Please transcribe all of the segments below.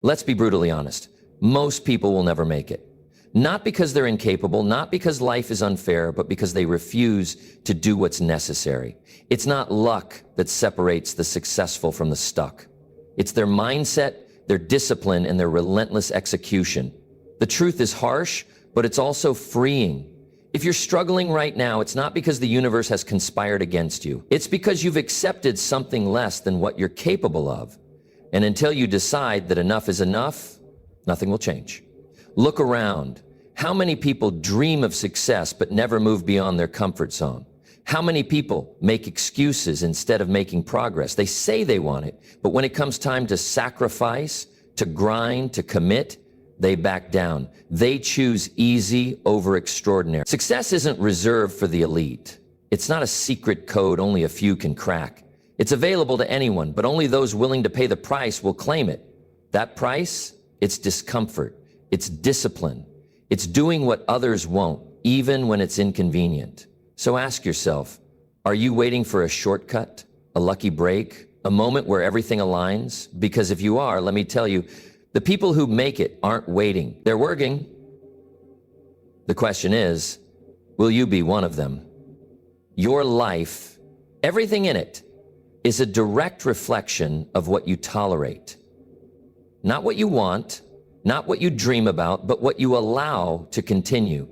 Let's be brutally honest. Most people will never make it. Not because they're incapable, not because life is unfair, but because they refuse to do what's necessary. It's not luck that separates the successful from the stuck. It's their mindset, their discipline, and their relentless execution. The truth is harsh, but it's also freeing. If you're struggling right now, it's not because the universe has conspired against you. It's because you've accepted something less than what you're capable of. And until you decide that enough is enough, nothing will change. Look around. How many people dream of success but never move beyond their comfort zone? How many people make excuses instead of making progress? They say they want it, but when it comes time to sacrifice, to grind, to commit, they back down. They choose easy over extraordinary. Success isn't reserved for the elite. It's not a secret code only a few can crack. It's available to anyone, but only those willing to pay the price will claim it. That price? It's discomfort. It's discipline. It's doing what others won't, even when it's inconvenient. So ask yourself, are you waiting for a shortcut, a lucky break, a moment where everything aligns? Because if you are, let me tell you, the people who make it aren't waiting. They're working. The question is, will you be one of them? Your life, everything in it, is a direct reflection of what you tolerate. Not what you want, not what you dream about, but what you allow to continue.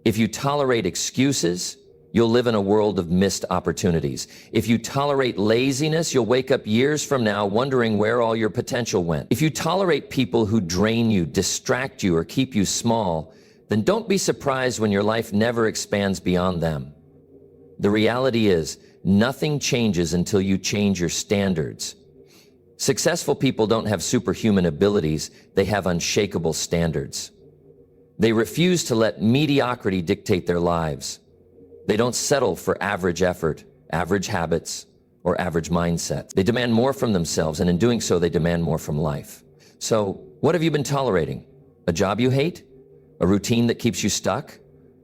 If you tolerate excuses, you'll live in a world of missed opportunities. If you tolerate laziness, you'll wake up years from now wondering where all your potential went. If you tolerate people who drain you, distract you, or keep you small, then don't be surprised when your life never expands beyond them. The reality is, nothing changes until you change your standards. Successful people don't have superhuman abilities, they have unshakable standards. They refuse to let mediocrity dictate their lives. They don't settle for average effort, average habits, or average mindsets. They demand more from themselves, and in doing so, they demand more from life. So, what have you been tolerating? A job you hate? A routine that keeps you stuck?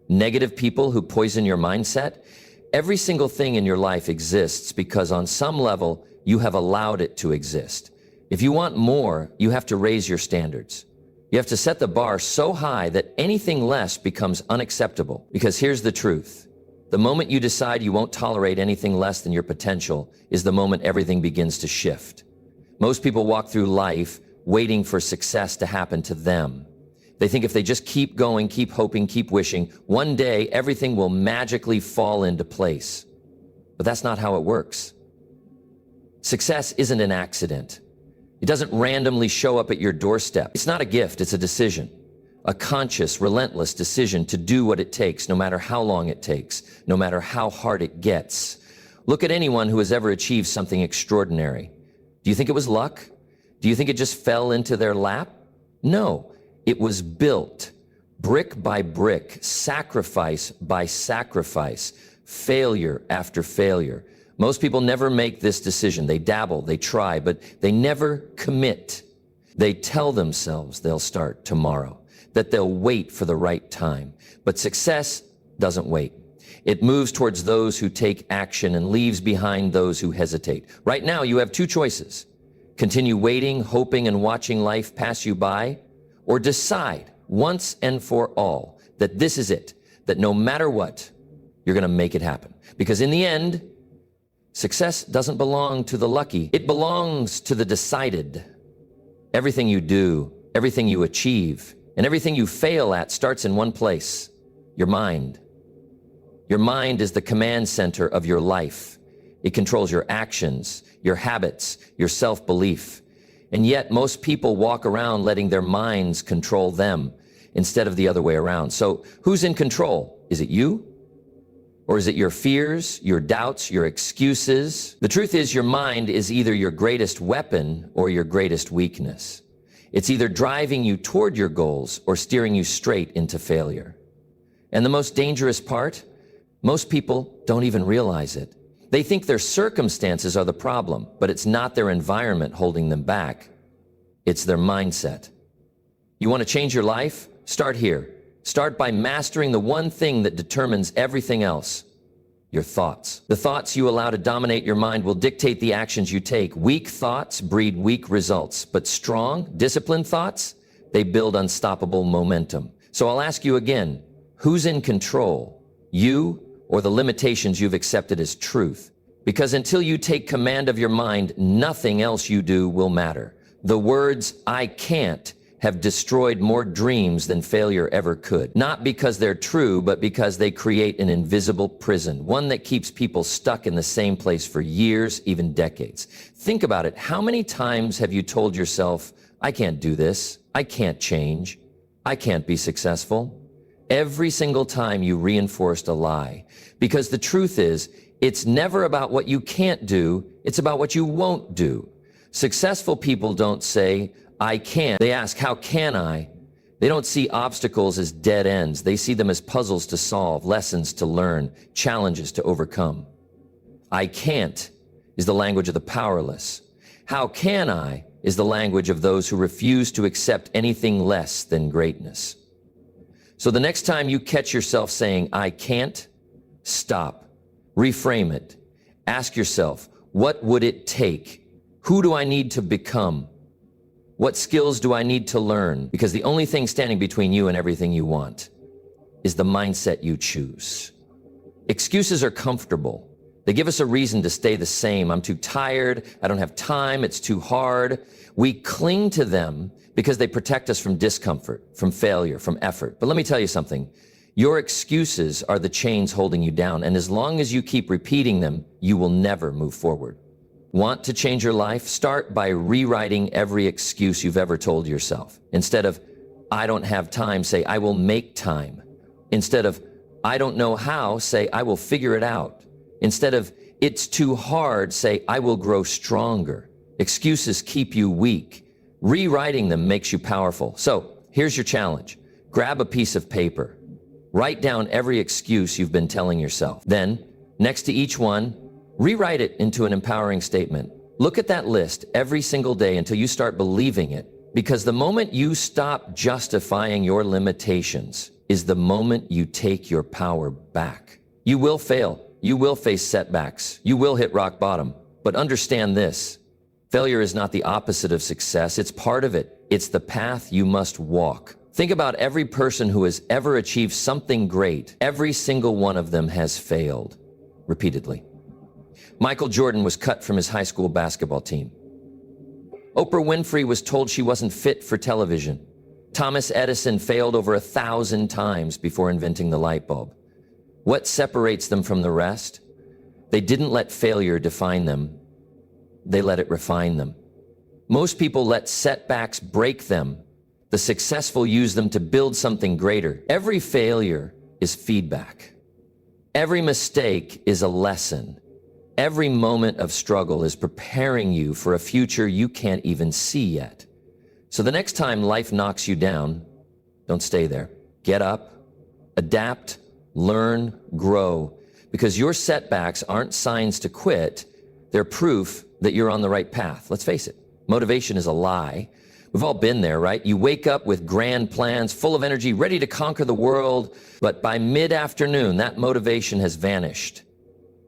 Negative people who poison your mindset? Every single thing in your life exists because on some level, you have allowed it to exist. If you want more, you have to raise your standards. You have to set the bar so high that anything less becomes unacceptable. Because here's the truth. The moment you decide you won't tolerate anything less than your potential is the moment everything begins to shift. Most people walk through life waiting for success to happen to them. They think if they just keep going, keep hoping, keep wishing, one day everything will magically fall into place. But that's not how it works. Success isn't an accident. It doesn't randomly show up at your doorstep. It's not a gift, it's a decision. A conscious, relentless decision to do what it takes, no matter how long it takes, no matter how hard it gets. Look at anyone who has ever achieved something extraordinary. Do you think it was luck? Do you think it just fell into their lap? No, it was built, brick by brick, sacrifice by sacrifice, failure after failure. Most people never make this decision. They dabble, they try, but they never commit. They tell themselves they'll start tomorrow, that they'll wait for the right time. But success doesn't wait. It moves towards those who take action and leaves behind those who hesitate. Right now, you have two choices. Continue waiting, hoping, and watching life pass you by, or decide once and for all that this is it, that no matter what, you're going to make it happen. Because in the end, success doesn't belong to the lucky. It belongs to the decided. Everything you do, everything you achieve, and everything you fail at starts in one place, your mind. Your mind is the command center of your life. It controls your actions, your habits, your self-belief. And yet most people walk around letting their minds control them instead of the other way around. So who's in control? Is it you? Or is it your fears, your doubts, your excuses? The truth is your mind is either your greatest weapon or your greatest weakness. It's either driving you toward your goals or steering you straight into failure. And the most dangerous part? Most people don't even realize it. They think their circumstances are the problem, but it's not their environment holding them back. It's their mindset. You want to change your life? Start here. Start by mastering the one thing that determines everything else. Your thoughts. The thoughts you allow to dominate your mind will dictate the actions you take. Weak thoughts breed weak results, but strong, disciplined thoughts, they build unstoppable momentum. So I'll ask you again, who's in control? You or the limitations you've accepted as truth? Because until you take command of your mind, nothing else you do will matter. The words, "I can't," have destroyed more dreams than failure ever could. Not because they're true, but because they create an invisible prison, one that keeps people stuck in the same place for years, even decades. Think about it. How many times have you told yourself, "I can't do this. I can't change. I can't be successful"? Every single time you reinforced a lie. Because the truth is, it's never about what you can't do, it's about what you won't do. Successful people don't say, "I can." They ask, "How can I?" They don't see obstacles as dead ends. They see them as puzzles to solve, lessons to learn, challenges to overcome. "I can't" is the language of the powerless. "How can I" is the language of those who refuse to accept anything less than greatness. So the next time you catch yourself saying, "I can't," stop, reframe it. Ask yourself, what would it take? Who do I need to become? What skills do I need to learn? Because the only thing standing between you and everything you want is the mindset you choose. Excuses are comfortable. They give us a reason to stay the same. "I'm too tired. I don't have time. It's too hard." We cling to them because they protect us from discomfort, from failure, from effort. But let me tell you something. Your excuses are the chains holding you down. And as long as you keep repeating them, you will never move forward. Want to change your life? Start by rewriting every excuse you've ever told yourself. Instead of, "I don't have time," say, "I will make time." Instead of, "I don't know how," say, "I will figure it out." Instead of, "It's too hard," say, "I will grow stronger." Excuses keep you weak. Rewriting them makes you powerful. So here's your challenge. Grab a piece of paper. Write down every excuse you've been telling yourself. Then, next to each one, rewrite it into an empowering statement. Look at that list every single day until you start believing it. Because the moment you stop justifying your limitations is the moment you take your power back. You will fail. You will face setbacks. You will hit rock bottom. But understand this. Failure is not the opposite of success. It's part of it. It's the path you must walk. Think about every person who has ever achieved something great. Every single one of them has failed repeatedly. Michael Jordan was cut from his high school basketball team. Oprah Winfrey was told she wasn't fit for television. Thomas Edison failed over 1,000 times before inventing the light bulb. What separates them from the rest? They didn't let failure define them. They let it refine them. Most people let setbacks break them. The successful use them to build something greater. Every failure is feedback. Every mistake is a lesson. Every moment of struggle is preparing you for a future you can't even see yet. So the next time life knocks you down, don't stay there. Get up, adapt, learn, grow, because your setbacks aren't signs to quit. They're proof that you're on the right path. Let's face it, motivation is a lie. We've all been there, right? You wake up with grand plans, full of energy, ready to conquer the world, but by mid-afternoon, that motivation has vanished.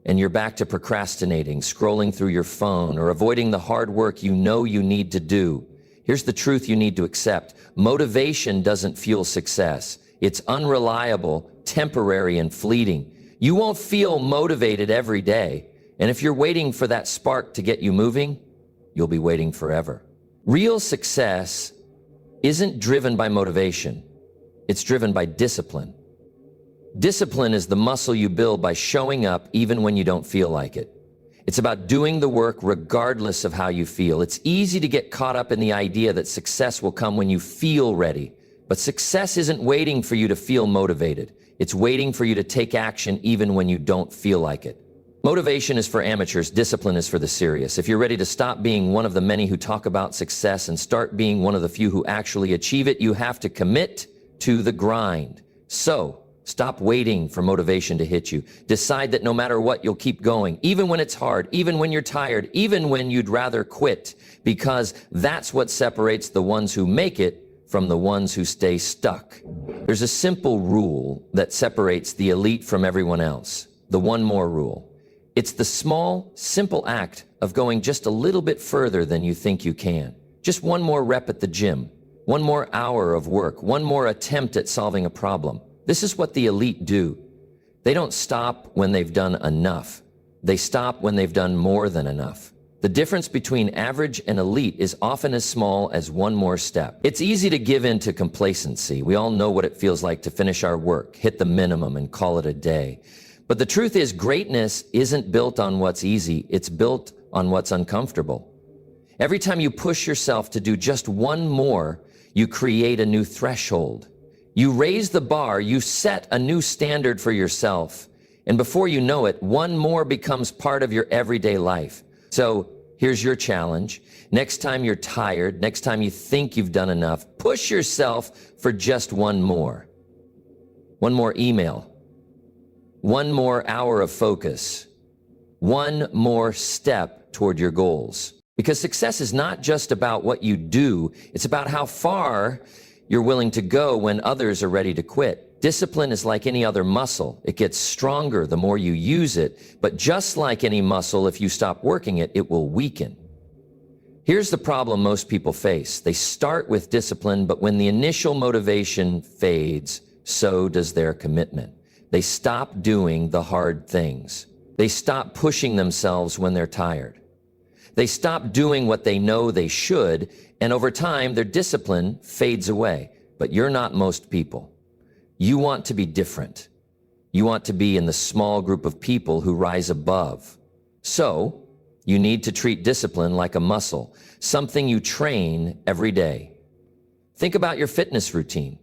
And you're back to procrastinating, scrolling through your phone, or avoiding the hard work you know you need to do. Here's the truth you need to accept. Motivation doesn't fuel success. It's unreliable, temporary, and fleeting. You won't feel motivated every day. And if you're waiting for that spark to get you moving, you'll be waiting forever. Real success isn't driven by motivation. It's driven by discipline. Discipline is the muscle you build by showing up even when you don't feel like it. It's about doing the work regardless of how you feel. It's easy to get caught up in the idea that success will come when you feel ready. But success isn't waiting for you to feel motivated. It's waiting for you to take action even when you don't feel like it. Motivation is for amateurs, discipline is for the serious. If you're ready to stop being one of the many who talk about success and start being one of the few who actually achieve it, you have to commit to the grind. So, stop waiting for motivation to hit you. Decide that no matter what, you'll keep going, even when it's hard, even when you're tired, even when you'd rather quit, because that's what separates the ones who make it from the ones who stay stuck. There's a simple rule that separates the elite from everyone else. the one more rule. It's the small, simple act of going just a little bit further than you think you can. Just one more rep at the gym, one more hour of work, one more attempt at solving a problem. This is what the elite do. They don't stop when they've done enough. They stop when they've done more than enough. The difference between average and elite is often as small as one more step. It's easy to give in to complacency. We all know what it feels like to finish our work, hit the minimum, and call it a day. But the truth is, greatness isn't built on what's easy. It's built on what's uncomfortable. Every time you push yourself to do just one more, you create a new threshold. You raise the bar, you set a new standard for yourself, and before you know it, one more becomes part of your everyday life. So here's your challenge. Next time you're tired, next time you think you've done enough, push yourself for just one more. One more email. One more hour of focus. One more step toward your goals. Because success is not just about what you do, it's about how far you're willing to go when others are ready to quit. Discipline is like any other muscle. It gets stronger the more you use it, but just like any muscle, if you stop working it, it will weaken. Here's the problem most people face. They start with discipline, but when the initial motivation fades, so does their commitment. They stop doing the hard things. They stop pushing themselves when they're tired. They stop doing what they know they should, and over time, their discipline fades away. But you're not most people. You want to be different. You want to be in the small group of people who rise above. So, you need to treat discipline like a muscle, something you train every day. Think about your fitness routine.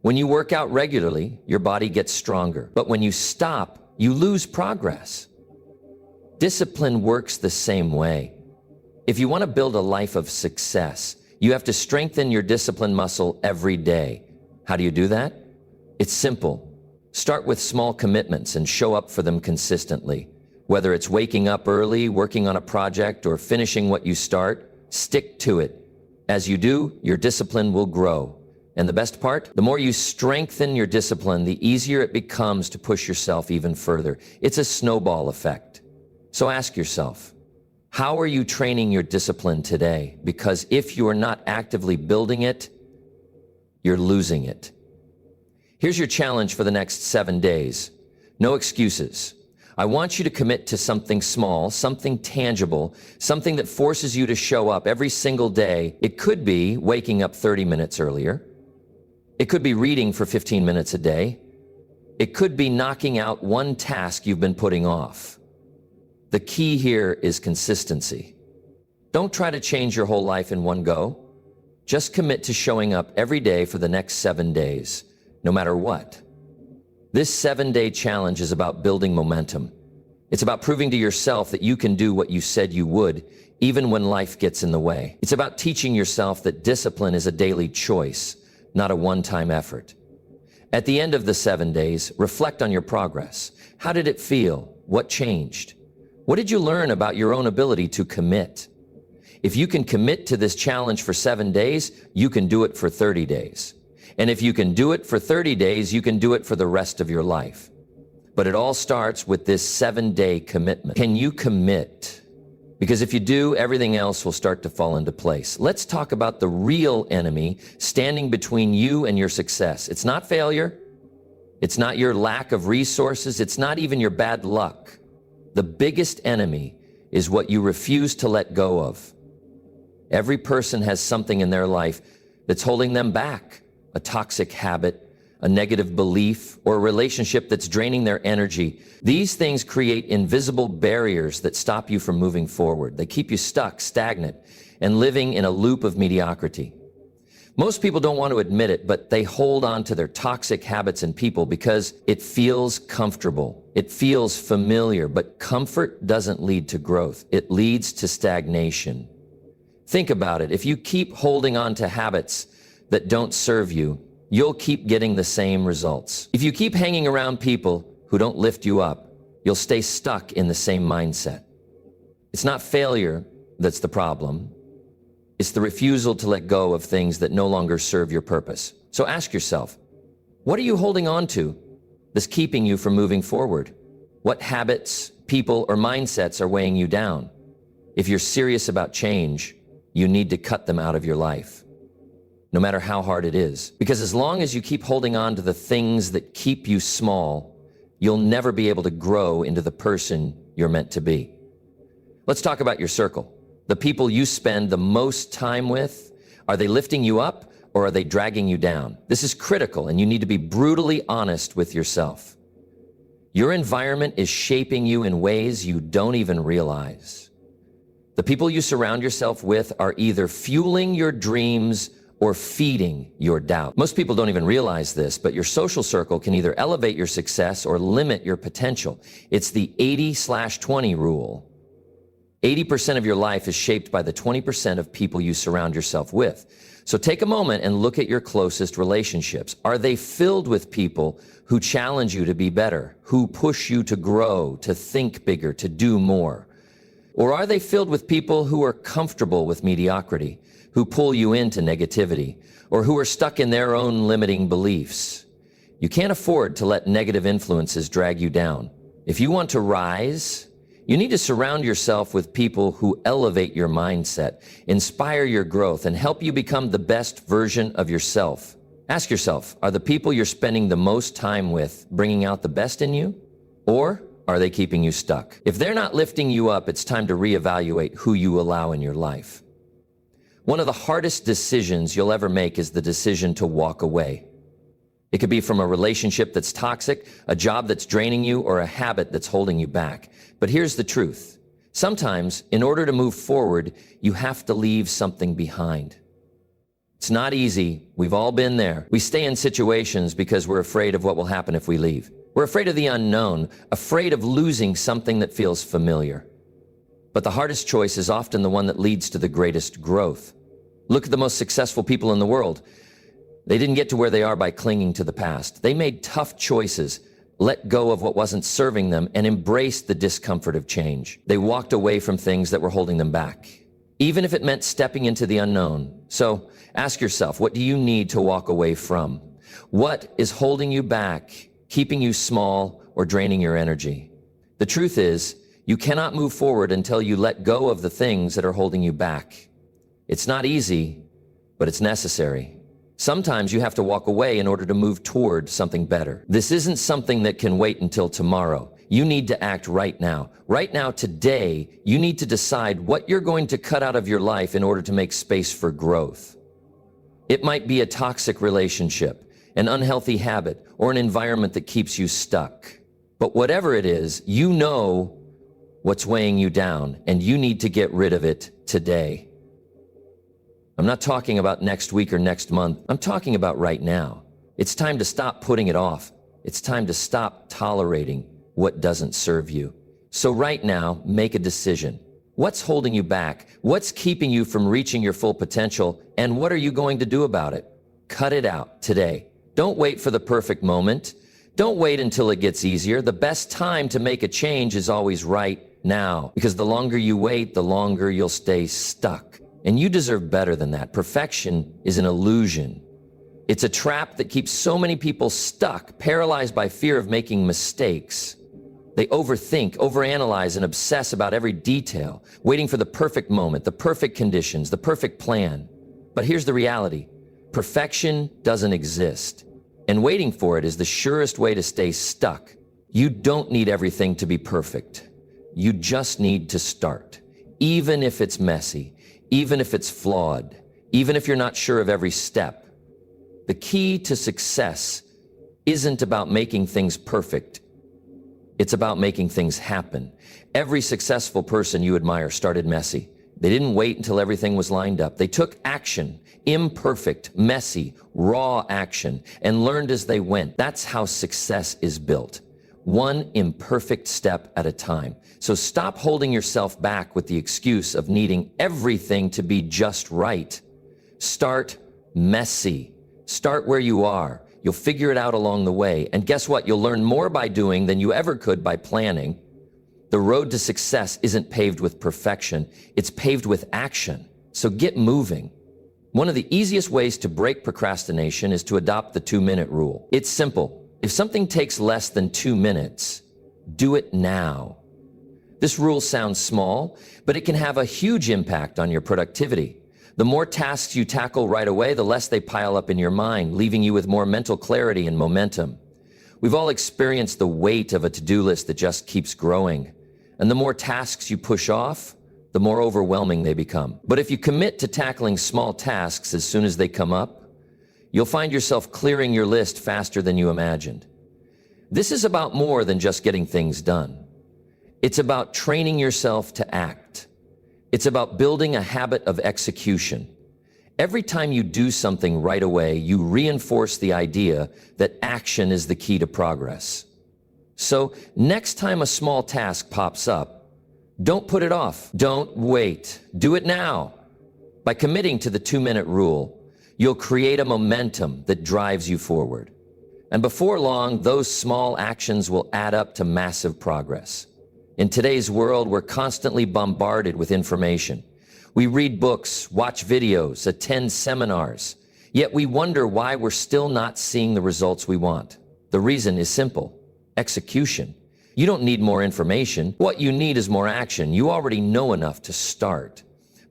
When you work out regularly, your body gets stronger. But when you stop, you lose progress. Discipline works the same way. If you want to build a life of success, you have to strengthen your discipline muscle every day. How do you do that? It's simple. Start with small commitments and show up for them consistently. Whether it's waking up early, working on a project, or finishing what you start, stick to it. As you do, your discipline will grow. And the best part? The more you strengthen your discipline, the easier it becomes to push yourself even further. It's a snowball effect. So ask yourself, how are you training your discipline today? Because if you are not actively building it, you're losing it. Here's your challenge for the next 7 days. No excuses. I want you to commit to something small, something tangible, something that forces you to show up every single day. It could be waking up 30 minutes earlier. It could be reading for 15 minutes a day. It could be knocking out one task you've been putting off. The key here is consistency. Don't try to change your whole life in one go. Just commit to showing up every day for the next 7 days, no matter what. This 7-day challenge is about building momentum. It's about proving to yourself that you can do what you said you would, even when life gets in the way. It's about teaching yourself that discipline is a daily choice, not a one-time effort. At the end of the 7 days, reflect on your progress. How did it feel? What changed? What did you learn about your own ability to commit? If you can commit to this challenge for 7 days, you can do it for 30 days. And if you can do it for 30 days, you can do it for the rest of your life. But it all starts with this 7-day commitment. Can you commit? Because if you do, everything else will start to fall into place. Let's talk about the real enemy standing between you and your success. It's not failure. It's not your lack of resources. It's not even your bad luck. The biggest enemy is what you refuse to let go of. Every person has something in their life that's holding them back. A toxic habit, a negative belief, or a relationship that's draining their energy. These things create invisible barriers that stop you from moving forward. They keep you stuck, stagnant, and living in a loop of mediocrity. Most people don't want to admit it, but they hold on to their toxic habits and people because it feels comfortable. It feels familiar, but comfort doesn't lead to growth. It leads to stagnation. Think about it. If you keep holding on to habits that don't serve you, you'll keep getting the same results. If you keep hanging around people who don't lift you up, you'll stay stuck in the same mindset. It's not failure that's the problem. It's the refusal to let go of things that no longer serve your purpose. So ask yourself, what are you holding on to that's keeping you from moving forward? What habits, people, or mindsets are weighing you down? If you're serious about change, you need to cut them out of your life, no matter how hard it is. Because as long as you keep holding on to the things that keep you small, you'll never be able to grow into the person you're meant to be. Let's talk about your circle. The people you spend the most time with, are they lifting you up or are they dragging you down? This is critical, and you need to be brutally honest with yourself. Your environment is shaping you in ways you don't even realize. The people you surround yourself with are either fueling your dreams or feeding your doubt. Most people don't even realize this, but your social circle can either elevate your success or limit your potential. It's the 80/20 rule. 80% of your life is shaped by the 20% of people you surround yourself with. So take a moment and look at your closest relationships. Are they filled with people who challenge you to be better, who push you to grow, to think bigger, to do more? Or are they filled with people who are comfortable with mediocrity, who pull you into negativity, or who are stuck in their own limiting beliefs? You can't afford to let negative influences drag you down. If you want to rise, you need to surround yourself with people who elevate your mindset, inspire your growth, and help you become the best version of yourself. Ask yourself, are the people you're spending the most time with bringing out the best in you? Or are they keeping you stuck? If they're not lifting you up, it's time to reevaluate who you allow in your life. One of the hardest decisions you'll ever make is the decision to walk away. It could be from a relationship that's toxic, a job that's draining you, or a habit that's holding you back. But here's the truth. Sometimes, in order to move forward, you have to leave something behind. It's not easy. We've all been there. We stay in situations because we're afraid of what will happen if we leave. We're afraid of the unknown, afraid of losing something that feels familiar. But the hardest choice is often the one that leads to the greatest growth. Look at the most successful people in the world. They didn't get to where they are by clinging to the past. They made tough choices, let go of what wasn't serving them, and embraced the discomfort of change. They walked away from things that were holding them back, even if it meant stepping into the unknown. So ask yourself, what do you need to walk away from? What is holding you back, keeping you small, or draining your energy? The truth is, you cannot move forward until you let go of the things that are holding you back. It's not easy, but it's necessary. Sometimes you have to walk away in order to move toward something better. This isn't something that can wait until tomorrow. You need to act right now. Right now, today, you need to decide what you're going to cut out of your life in order to make space for growth. It might be a toxic relationship, an unhealthy habit, or an environment that keeps you stuck. But whatever it is, you know what's weighing you down, and you need to get rid of it today. I'm not talking about next week or next month. I'm talking about right now. It's time to stop putting it off. It's time to stop tolerating what doesn't serve you. So right now, make a decision. What's holding you back? What's keeping you from reaching your full potential? And what are you going to do about it? Cut it out today. Don't wait for the perfect moment. Don't wait until it gets easier. The best time to make a change is always right now, because the longer you wait, the longer you'll stay stuck. And you deserve better than that. Perfection is an illusion. It's a trap that keeps so many people stuck, paralyzed by fear of making mistakes. They overthink, overanalyze, and obsess about every detail, waiting for the perfect moment, the perfect conditions, the perfect plan. But here's the reality. Perfection doesn't exist, and waiting for it is the surest way to stay stuck. You don't need everything to be perfect. You just need to start, even if it's messy, even if it's flawed, even if you're not sure of every step. The key to success isn't about making things perfect. It's about making things happen. Every successful person you admire started messy. They didn't wait until everything was lined up. They took action, imperfect, messy, raw action, and learned as they went. That's how success is built. One imperfect step at a time. So stop holding yourself back with the excuse of needing everything to be just right. Start messy. Start where you are. You'll figure it out along the way. And guess what? You'll learn more by doing than you ever could by planning. The road to success isn't paved with perfection. It's paved with action. So get moving. One of the easiest ways to break procrastination is to adopt the 2-minute rule. It's simple. If something takes less than 2 minutes, Do it now. This rule sounds small, but it can have a huge impact on your productivity. The more tasks you tackle right away, the less they pile up in your mind, leaving you with more mental clarity and momentum. We've all experienced the weight of a to-do list that just keeps growing. And the more tasks you push off, the more overwhelming they become. But if you commit to tackling small tasks as soon as they come up, you'll find yourself clearing your list faster than you imagined. This is about more than just getting things done. It's about training yourself to act. It's about building a habit of execution. Every time you do something right away, you reinforce the idea that action is the key to progress. So next time a small task pops up, don't put it off. Don't wait. Do it now. By committing to the 2-minute rule, you'll create a momentum that drives you forward. And before long, those small actions will add up to massive progress. In today's world, we're constantly bombarded with information. We read books, watch videos, attend seminars, yet we wonder why we're still not seeing the results we want. The reason is simple: execution. You don't need more information. What you need is more action. You already know enough to start.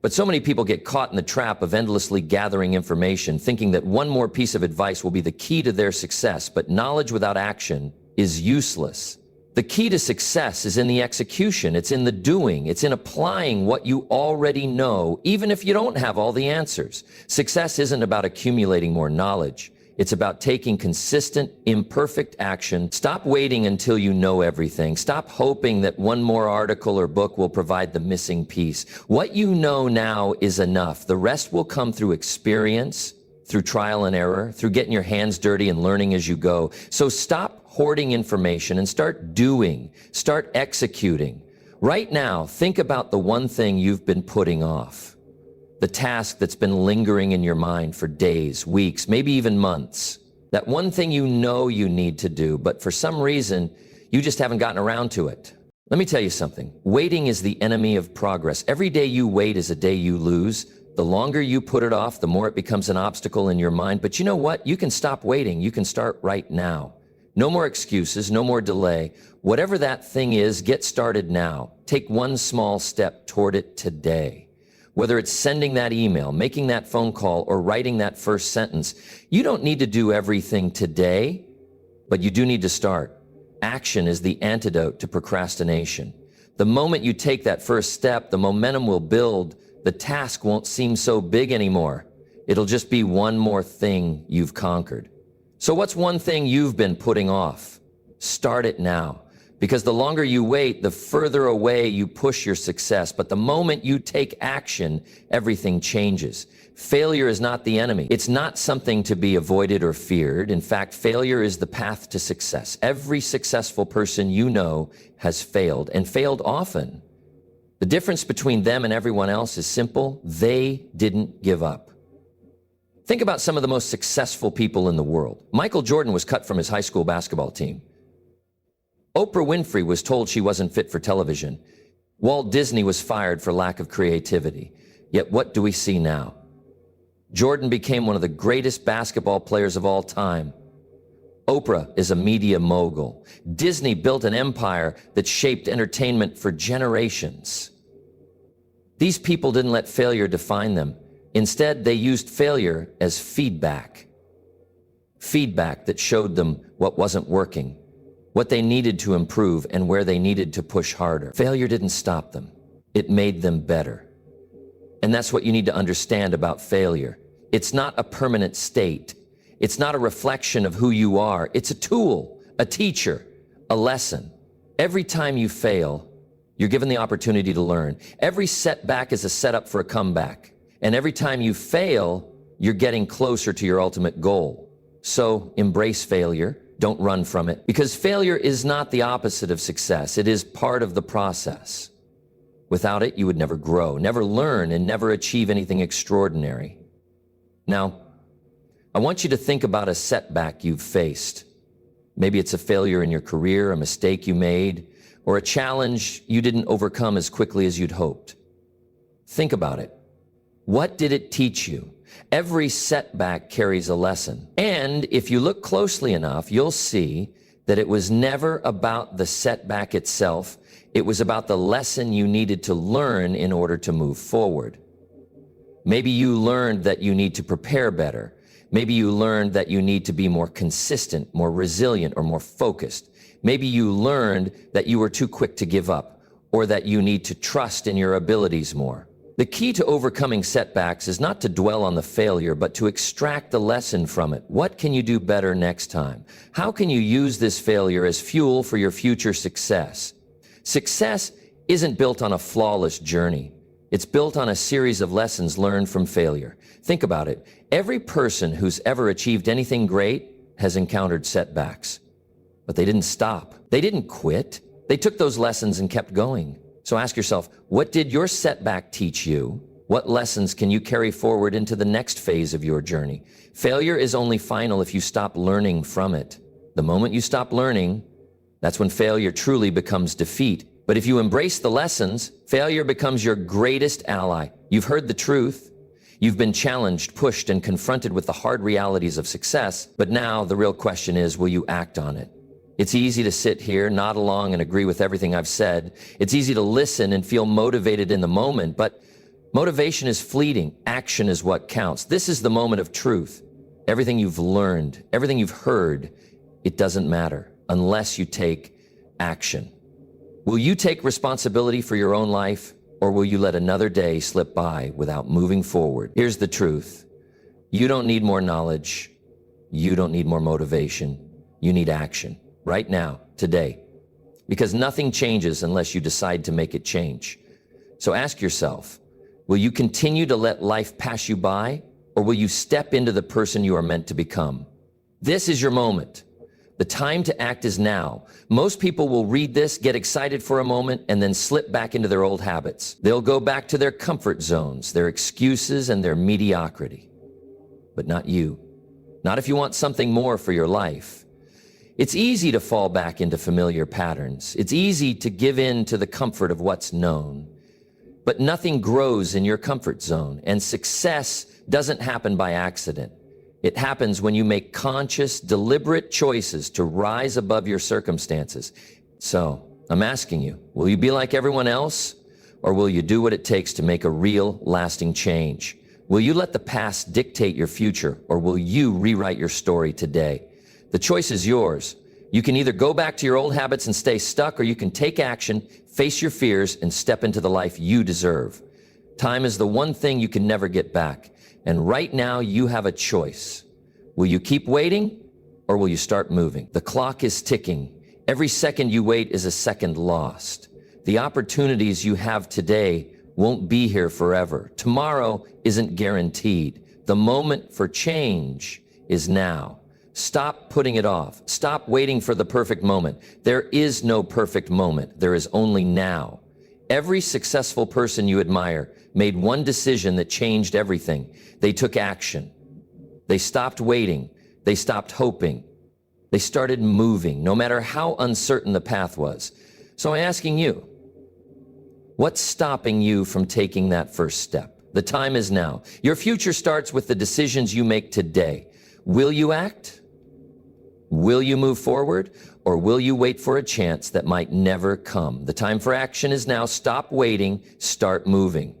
But so many people get caught in the trap of endlessly gathering information, thinking that one more piece of advice will be the key to their success, but knowledge without action is useless. The key to success is in the execution. It's in the doing. It's in applying what you already know, even if you don't have all the answers. Success isn't about accumulating more knowledge. It's about taking consistent, imperfect action. Stop waiting until you know everything. Stop hoping that one more article or book will provide the missing piece. What you know now is enough. The rest will come through experience, through trial and error, through getting your hands dirty and learning as you go. So stop hoarding information and start doing, start executing. Right now, think about the one thing you've been putting off, the task that's been lingering in your mind for days, weeks, maybe even months. That one thing you know you need to do, but for some reason, you just haven't gotten around to it. Let me tell you something. Waiting is the enemy of progress. Every day you wait is a day you lose. The longer you put it off, the more it becomes an obstacle in your mind. But you know what? You can stop waiting. You can start right now. No more excuses, no more delay. Whatever that thing is, get started now. Take one small step toward it today. Whether it's sending that email, making that phone call, or writing that first sentence, you don't need to do everything today, but you do need to start. Action is the antidote to procrastination. The moment you take that first step, the momentum will build. The task won't seem so big anymore. It'll just be one more thing you've conquered. So what's one thing you've been putting off? Start it now. Because the longer you wait, the further away you push your success. But the moment you take action, everything changes. Failure is not the enemy. It's not something to be avoided or feared. In fact, failure is the path to success. Every successful person you know has failed, and failed often. The difference between them and everyone else is simple. They didn't give up. Think about some of the most successful people in the world. Michael Jordan was cut from his high school basketball team. Oprah Winfrey was told she wasn't fit for television. Walt Disney was fired for lack of creativity. Yet what do we see now? Jordan became one of the greatest basketball players of all time. Oprah is a media mogul. Disney built an empire that shaped entertainment for generations. These people didn't let failure define them. Instead, they used failure as feedback. Feedback that showed them what wasn't working, what they needed to improve, and where they needed to push harder. Failure didn't stop them. It made them better. And that's what you need to understand about failure. It's not a permanent state. It's not a reflection of who you are. It's a tool, a teacher, a lesson. Every time you fail, you're given the opportunity to learn. Every setback is a setup for a comeback. And every time you fail, you're getting closer to your ultimate goal. So embrace failure. Don't run from it. Because failure is not the opposite of success. It is part of the process. Without it, you would never grow, never learn, and never achieve anything extraordinary. Now, I want you to think about a setback you've faced. Maybe it's a failure in your career, a mistake you made, or a challenge you didn't overcome as quickly as you'd hoped. Think about it. What did it teach you? Every setback carries a lesson. And if you look closely enough, you'll see that it was never about the setback itself. It was about the lesson you needed to learn in order to move forward. Maybe you learned that you need to prepare better. Maybe you learned that you need to be more consistent, more resilient, or more focused. Maybe you learned that you were too quick to give up, or that you need to trust in your abilities more. The key to overcoming setbacks is not to dwell on the failure, but to extract the lesson from it. What can you do better next time? How can you use this failure as fuel for your future success? Success isn't built on a flawless journey. It's built on a series of lessons learned from failure. Think about it. Every person who's ever achieved anything great has encountered setbacks. But they didn't stop. They didn't quit. They took those lessons and kept going. So ask yourself, what did your setback teach you? What lessons can you carry forward into the next phase of your journey? Failure is only final if you stop learning from it. The moment you stop learning, that's when failure truly becomes defeat. But if you embrace the lessons, failure becomes your greatest ally. You've heard the truth. You've been challenged, pushed, and confronted with the hard realities of success. But now the real question is, will you act on it? It's easy to sit here, nod along, and agree with everything I've said. It's easy to listen and feel motivated in the moment, but motivation is fleeting. Action is what counts. This is the moment of truth. Everything you've learned, everything you've heard, it doesn't matter unless you take action. Will you take responsibility for your own life, or will you let another day slip by without moving forward? Here's the truth. You don't need more knowledge. You don't need more motivation. You need action. Right now, today, because nothing changes unless you decide to make it change. So ask yourself, will you continue to let life pass you by, or will you step into the person you are meant to become? This is your moment. The time to act is now. Most people will read this, get excited for a moment, and then slip back into their old habits. They'll go back to their comfort zones, their excuses, and their mediocrity. But not you. Not if you want something more for your life. It's easy to fall back into familiar patterns. It's easy to give in to the comfort of what's known. But nothing grows in your comfort zone, and success doesn't happen by accident. It happens when you make conscious, deliberate choices to rise above your circumstances. So, I'm asking you, will you be like everyone else, or will you do what it takes to make a real, lasting change? Will you let the past dictate your future, or will you rewrite your story today? The choice is yours. You can either go back to your old habits and stay stuck, or you can take action, face your fears, and step into the life you deserve. Time is the one thing you can never get back. And right now, you have a choice. Will you keep waiting, or will you start moving? The clock is ticking. Every second you wait is a second lost. The opportunities you have today won't be here forever. Tomorrow isn't guaranteed. The moment for change is now. Stop putting it off. Stop waiting for the perfect moment. There is no perfect moment. There is only now. Every successful person you admire made one decision that changed everything. They took action. They stopped waiting. They stopped hoping. They started moving, no matter how uncertain the path was. So I'm asking you, what's stopping you from taking that first step? The time is now. Your future starts with the decisions you make today. Will you act? Will you move forward, or will you wait for a chance that might never come? The time for action is now. Stop waiting, start moving.